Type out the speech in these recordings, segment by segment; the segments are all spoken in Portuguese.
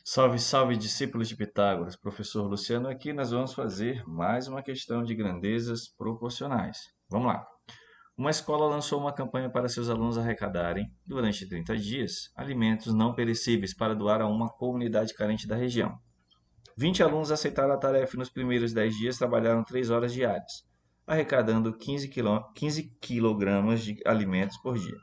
Salve, salve, discípulos de Pitágoras. Professor Luciano aqui. Nós vamos fazer mais uma questão de grandezas proporcionais. Vamos lá. Uma escola lançou uma campanha para seus alunos arrecadarem, durante 30 dias, alimentos não perecíveis para doar a uma comunidade carente da região. 20 alunos aceitaram a tarefa e nos primeiros 10 dias trabalharam 3 horas diárias, arrecadando 15 quilogramas de alimentos por dia.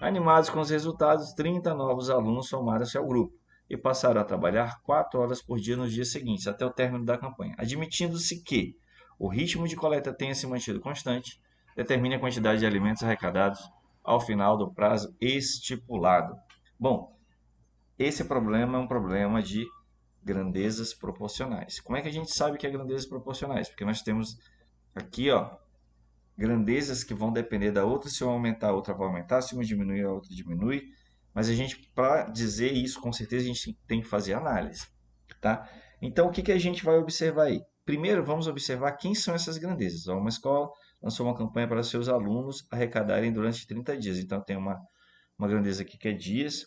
Animados com os resultados, 30 novos alunos somaram-se ao grupo e passaram a trabalhar 4 horas por dia nos dias seguintes, até o término da campanha. Admitindo-se que o ritmo de coleta tenha se mantido constante, determine a quantidade de alimentos arrecadados ao final do prazo estipulado. Bom, esse problema é um problema de grandezas proporcionais. Como é que a gente sabe que é grandezas proporcionais? Porque nós temos aqui, ó, grandezas que vão depender da outra. Se uma aumentar, a outra vai aumentar. Se uma diminuir, a outra diminui. Mas a gente, para dizer isso, com certeza a gente tem que fazer análise, tá? Então, o que que a gente vai observar aí? Primeiro, vamos observar quem são essas grandezas. Ó, uma escola lançou uma campanha para seus alunos arrecadarem durante 30 dias. Então, tem uma grandeza aqui que é dias.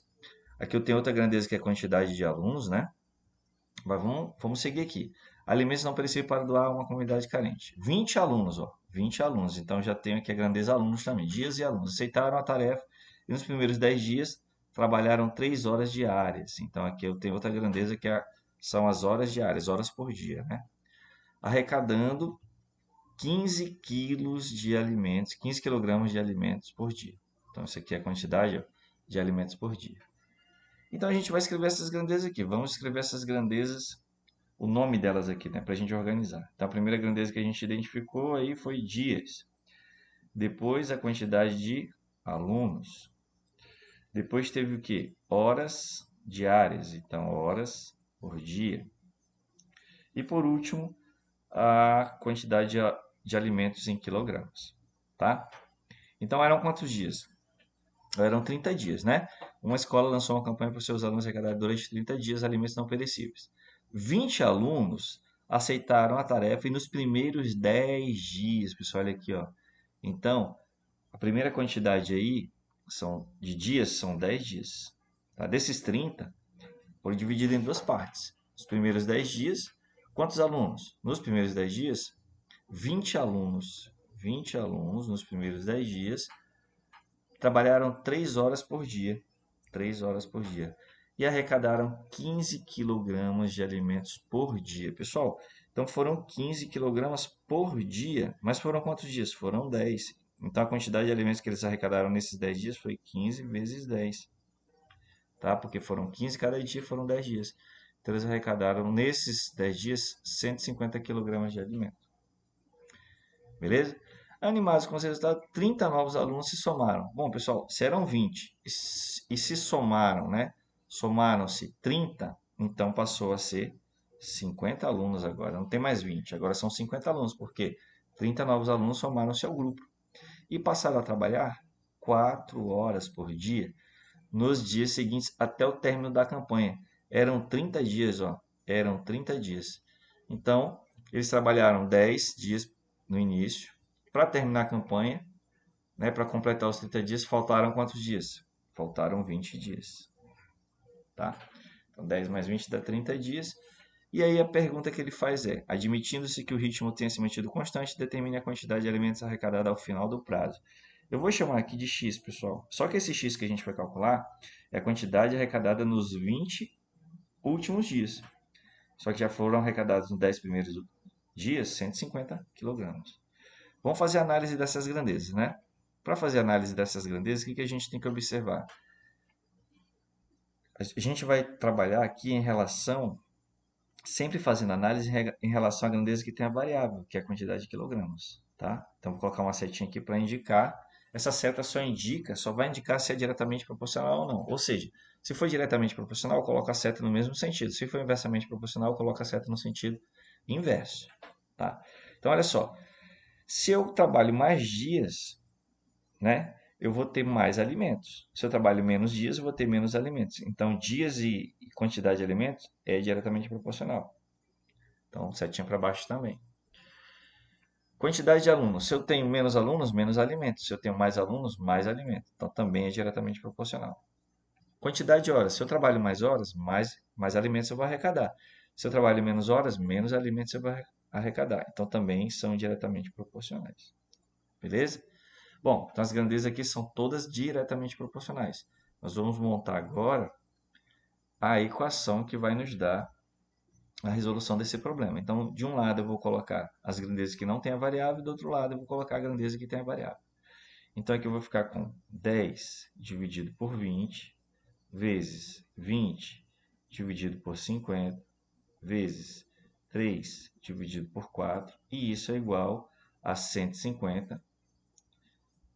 Aqui eu tenho outra grandeza que é quantidade de alunos, né? Mas vamos seguir aqui. Alimentos não perecíveis para doar a uma comunidade carente. 20 alunos, ó. 20 alunos. Então já tenho aqui a grandeza alunos também. Dias e alunos. Aceitaram a tarefa e nos primeiros 10 dias trabalharam 3 horas diárias. Então aqui eu tenho outra grandeza que são as horas diárias, horas por dia, né? Arrecadando 15 quilos de alimentos, 15 quilogramas de alimentos por dia. Então isso aqui é a quantidade, ó, de alimentos por dia. Então a gente vai escrever essas grandezas aqui. Vamos escrever essas grandezas, o nome delas aqui, né, para a gente organizar. Então, a primeira grandeza que a gente identificou aí foi dias. Depois, a quantidade de alunos. Depois teve o que? Horas diárias. Então, horas por dia. E por último, a quantidade de alimentos em quilogramas. Tá? Então, eram quantos dias? Eram 30 dias, né? Uma escola lançou uma campanha para os seus alunos arrecadar durante 30 dias alimentos não perecíveis. 20 alunos aceitaram a tarefa e nos primeiros 10 dias, pessoal, olha aqui, ó. Então, a primeira quantidade aí de dias são 10 dias. Tá? Desses 30, foram divididos em duas partes. Os primeiros 10 dias, quantos alunos? Nos primeiros 10 dias, 20 alunos. 20 alunos nos primeiros 10 dias trabalharam 3 horas por dia. 3 horas por dia. E arrecadaram 15 quilogramas de alimentos por dia. Pessoal, então foram 15 quilogramas por dia. Mas foram quantos dias? Foram 10. Então a quantidade de alimentos que eles arrecadaram nesses 10 dias foi 15 vezes 10. Tá? Porque foram 15 cada dia, foram 10 dias. Então eles arrecadaram nesses 10 dias 150 quilogramas de alimento. Beleza? Animados com os resultados, 30 novos alunos se somaram. Bom, pessoal, se eram 20 e se somaram, né? Somaram-se 30, então passou a ser 50 alunos agora. Não tem mais 20, agora são 50 alunos, porque 30 novos alunos somaram-se ao grupo. E passaram a trabalhar 4 horas por dia nos dias seguintes até o término da campanha. Eram 30 dias, ó. Eram 30 dias. Então, eles trabalharam 10 dias no início. Para terminar a campanha, né, para completar os 30 dias, faltaram quantos dias? Faltaram 20 dias. Tá? Então, 10 mais 20 dá 30 dias. E aí a pergunta que ele faz é: admitindo-se que o ritmo tenha se mantido constante, determine a quantidade de alimentos arrecadada ao final do prazo. Eu vou chamar aqui de x, pessoal. Só que esse x que a gente vai calcular é a quantidade arrecadada nos 20 últimos dias. Só que já foram arrecadados nos 10 primeiros dias 150 quilogramas. Vamos fazer análise dessas grandezas, né? Para fazer análise dessas grandezas, o que a gente tem que observar? A gente vai trabalhar aqui em relação, sempre fazendo análise em relação à grandeza que tem a variável, que é a quantidade de quilogramas, tá? Então, vou colocar uma setinha aqui para indicar. Essa seta só vai indicar se é diretamente proporcional ou não. Ou seja, se for diretamente proporcional, coloca a seta no mesmo sentido. Se for inversamente proporcional, coloca a seta no sentido inverso, tá? Então, olha só. Se eu trabalho mais dias, né, eu vou ter mais alimentos. Se eu trabalho menos dias, eu vou ter menos alimentos. Então, dias e quantidade de alimentos é diretamente proporcional. Então, setinha para baixo também. Quantidade de alunos. Se eu tenho menos alunos, menos alimentos. Se eu tenho mais alunos, mais alimentos. Então, também é diretamente proporcional. Quantidade de horas. Se eu trabalho mais horas, mais alimentos eu vou arrecadar. Se eu trabalho menos horas, menos alimentos eu vou arrecadar. Então também são diretamente proporcionais. Beleza? Bom, então as grandezas aqui são todas diretamente proporcionais. Nós vamos montar agora a equação que vai nos dar a resolução desse problema. Então, de um lado eu vou colocar as grandezas que não têm a variável, e do outro lado eu vou colocar a grandeza que tem a variável. Então aqui eu vou ficar com 10 dividido por 20 vezes 20 dividido por 50 vezes 3 dividido por 4, e isso é igual a 150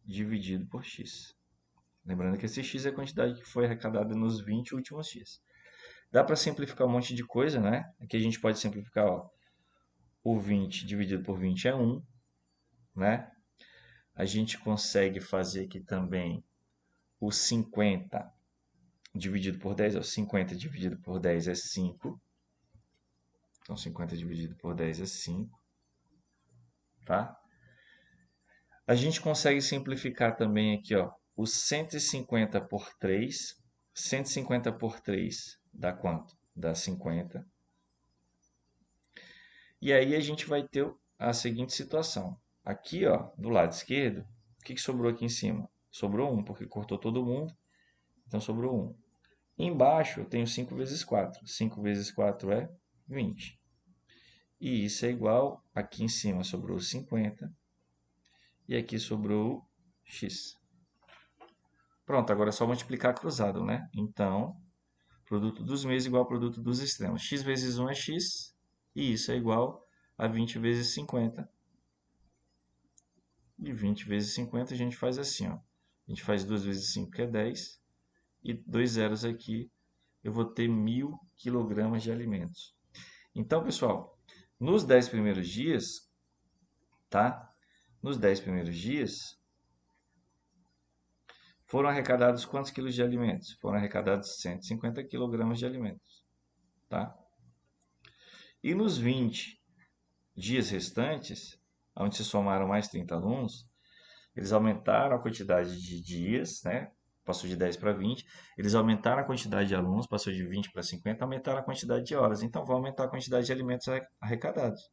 dividido por x. Lembrando que esse x é a quantidade que foi arrecadada nos 20 últimos dias. Dá para simplificar um monte de coisa, né? Aqui a gente pode simplificar, ó, o 20 dividido por 20 é 1, né? A gente consegue fazer aqui também o 50 dividido por 10, ó, 50 dividido por 10 é 5. Então, 50 dividido por 10 é 5, tá? A gente consegue simplificar também aqui, ó, o 150 por 3. 150 por 3 dá quanto? Dá 50. E aí a gente vai ter a seguinte situação. Aqui, ó, do lado esquerdo, o que sobrou aqui em cima? Sobrou 1, porque cortou todo mundo, então sobrou 1. Embaixo eu tenho 5 vezes 4. 5 vezes 4 é 20. E isso é igual, aqui em cima sobrou 50 e aqui sobrou x. Pronto, agora é só multiplicar cruzado, né? Então, produto dos meios igual ao produto dos extremos. X vezes 1 é x, e isso é igual a 20 vezes 50. E 20 vezes 50 a gente faz assim, ó. A gente faz 2 vezes 5, que é 10, e 2 zeros aqui, eu vou ter 1.000 quilogramas de alimentos. Então, pessoal, nos 10 primeiros dias, tá? Nos 10 primeiros dias, foram arrecadados quantos quilos de alimentos? Foram arrecadados 150 quilogramas de alimentos, tá? E nos 20 dias restantes, onde se somaram mais 30 alunos, eles aumentaram a quantidade de dias, né? Passou de 10 para 20. Eles aumentaram a quantidade de alunos, passou de 20 para 50, aumentaram a quantidade de horas. Então, vai aumentar a quantidade de alimentos arrecadados.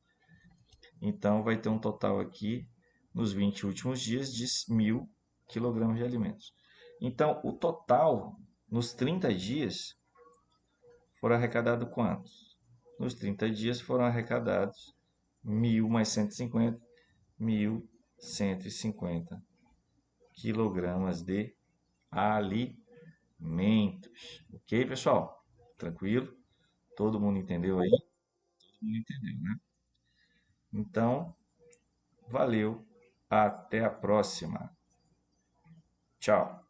Então, vai ter um total aqui, nos 20 últimos dias, de 1.000 quilogramas de alimentos. Então, o total, nos 30 dias, foram arrecadados quantos? Nos 30 dias foram arrecadados 1.000 mais 150, 1.150 quilogramas de alimentos. Ok, pessoal? Tranquilo? Todo mundo entendeu aí? Todo mundo entendeu, né? Então, valeu. Até a próxima. Tchau.